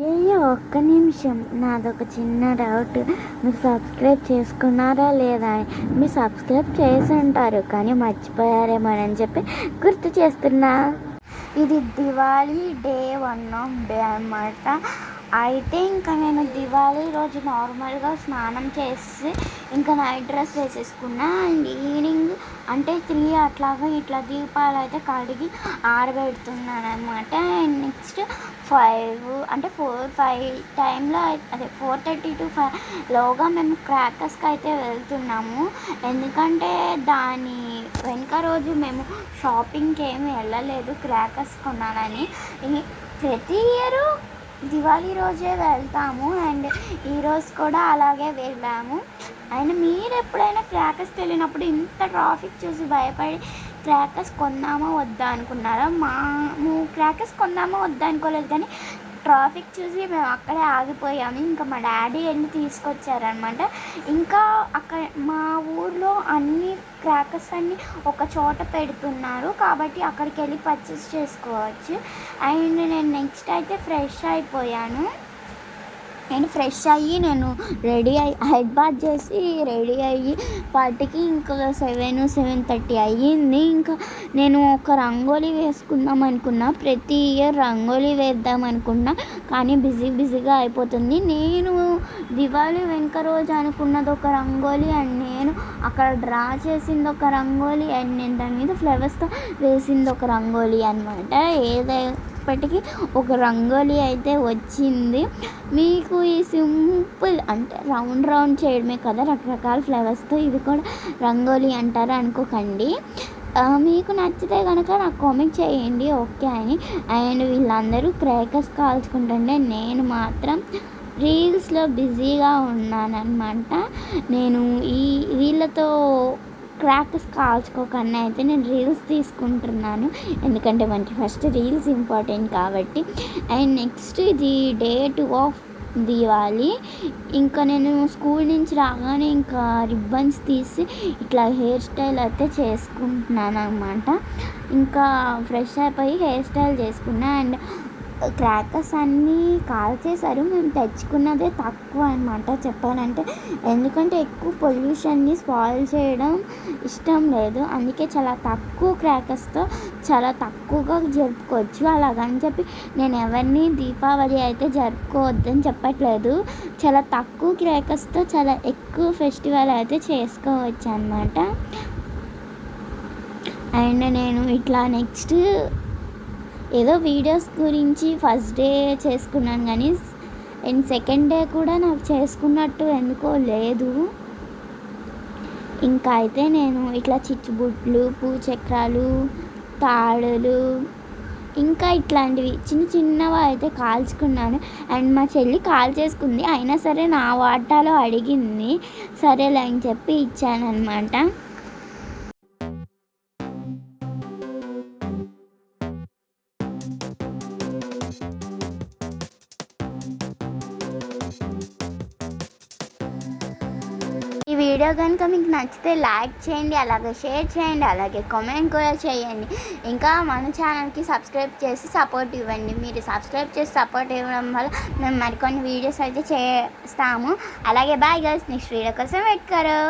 అయ్యో ఒక్క నిమిషం, నాదొక చిన్న డౌట్. మీరు సబ్స్క్రైబ్ చేసుకున్నారా లేదా? మీరు సబ్స్క్రైబ్ చేసి ఉంటారు కానీ మర్చిపోయారేమోనని చెప్పి గుర్తు చేస్తున్నా. ఇది దివాళీ డే 1 అన్నమాట. అయితే ఇంకా నేను దివాళీ రోజు నార్మల్గా స్నానం చేసి ఇంకా నైట్ డ్రెస్ వేసేసుకున్నా. అండ్ ఈవినింగ్ అంటే 3 అట్లాగా ఇట్లా దీపాలు అయితే కడిగి ఆరబెడుతున్నాను అనమాట. అండ్ నెక్స్ట్ 5 అంటే 4-5 టైంలో అదే 4:30 to 5 లోగా మేము క్రాకర్స్కి అయితే వెళ్తున్నాము. ఎందుకంటే దాని వెనక రోజు మేము షాపింగ్కి ఏమి వెళ్ళలేదు క్రాకర్స్ కొనాలని. ప్రతి ఇయరు దివాళీ రోజే వెళ్తాము. అండ్ ఈరోజు కూడా అలాగే వెళ్ళాము. అండ్ మీరు ఎప్పుడైనా క్రాకర్స్కి వెళ్ళినప్పుడు ఇంత ట్రాఫిక్ చూసి భయపడి క్రాకర్స్ కొందామా వద్దా అనుకున్నారా? మేము క్రాకర్స్ కొందామా వద్దా అనుకోలేదు, కానీ ట్రాఫిక్ చూసి మేము అక్కడే ఆగిపోయాము. ఇంకా మా డాడీ వెళ్ళి తీసుకొచ్చారనమాట. ఇంకా అక్కడ మా ఊర్లో అన్ని క్రాకర్స్ అన్నీ ఒక చోట పెడుతున్నారు కాబట్టి అక్కడికి వెళ్ళి పర్చేస్ చేసుకోవచ్చు. అండ్ నేను నెక్స్ట్ అయితే ఫ్రెష్ అయిపోయాను. నేను ఫ్రెష్ అయ్యి నేను రెడీ అయ్యి హెడ్ బాత్ చేసి రెడీ అయ్యి వాటికి ఇంకా 7-7:30 అయ్యింది. ఇంకా నేను ఒక రంగోలీ వేసుకుందాం అనుకున్నా. ప్రతి ఇయర్ రంగోలీ వేద్దాం అనుకున్నా కానీ బిజీగా అయిపోతుంది. నేను దివాళీ వెనక రోజు అనుకున్నది ఒక రంగోలీ, అండ్ నేను అక్కడ డ్రా చేసింది ఒక రంగోలీ, అండ్ నేను దాని మీద ఫ్లవర్స్తో వేసింది ఒక రంగోలీ అనమాట. ఏదైనప్పటికీ ఒక రంగోలీ అయితే వచ్చింది. మీకు ఈ సింపుల్ అంటే రౌండ్ చేయడమే కదా రకరకాల ఫ్లవర్స్తో, ఇది కూడా రంగోలీ అంటారా అనుకోకండి. మీకు నచ్చితే కనుక నాకు కామెంట్ చేయండి ఓకే అని. అండ్ వీళ్ళందరూ క్రాకర్స్ కాల్చుకుంటుంటే నేను మాత్రం రీల్స్లో బిజీగా ఉన్నానన్నమాట. నేను వీళ్ళతో క్రాకర్స్ కాల్చుకోకన్నా అయితే నేను రీల్స్ తీసుకుంటున్నాను, ఎందుకంటే మనకి ఫస్ట్ రీల్స్ ఇంపార్టెంట్ కాబట్టి. అండ్ నెక్స్ట్ ఇది Day 2 ఆఫ్ దివాళీ. ఇంకా నేను స్కూల్ నుంచి రాగానే ఇంకా రిబ్బన్స్ తీసి ఇట్లా హెయిర్ స్టైల్ అయితే చేసుకుంటున్నాను అనమాట. ఇంకా ఫ్రెష్ అయిపోయి హెయిర్ స్టైల్ చేసుకున్నా. అండ్ క్రాకర్స్ అన్నీ కాల్చేశారు. మేము తెచ్చుకున్నదే తక్కువ అనమాట చెప్పాలంటే, ఎందుకంటే ఎక్కువ పొల్యూషన్ని స్పాయిల్ చేయడం ఇష్టం లేదు. అందుకే చాలా తక్కువ క్రాకర్స్తో చాలా తక్కువగా జరుపుకోవచ్చు. అలాగని చెప్పి నేను ఎవరిని దీపావళి అయితే జరుపుకోవద్దని చెప్పట్లేదు. చాలా తక్కువ క్రాకర్స్తో చాలా ఎక్కువ ఫెస్టివల్ అయితే చేసుకోవచ్చు అన్నమాట. అండ్ నేను ఇట్లా నెక్స్ట్ ఏదో వీడియోస్ గురించి ఫస్ట్ డే చేసుకున్నాను కానీ అండ్ సెకండ్ డే కూడా నాకు చేసుకున్నట్టు ఎందుకో లేదు. ఇంకా అయితే నేను ఇట్లా చిచ్చుబుడ్లు, పూచక్రాలు, తాడులు ఇంకా ఇట్లాంటివి చిన్నవి అయితే కాల్చుకున్నాను. అండ్ మా చెల్లి కాల్చేసుకుంది, అయినా సరే నా వాటాలో అడిగింది, సరేలే అని చెప్పి ఇచ్చానమాట. ఈ వీడియో కనుక మీకు నచ్చితే లైక్ చేయండి, అలాగే షేర్ చేయండి, అలాగే కామెంట్ కూడా చేయండి. ఇంకా మన ఛానల్కి సబ్స్క్రైబ్ చేసి సపోర్ట్ ఇవ్వండి. మీరు సబ్స్క్రైబ్ చేసి సపోర్ట్ ఇవ్వడం వల్ల మేము మరికొన్ని వీడియోస్ అయితే చేస్తాము. అలాగే బాయ్ గర్ల్స్, నెక్స్ట్ వీడియో కోసం వెయిట్ కరో.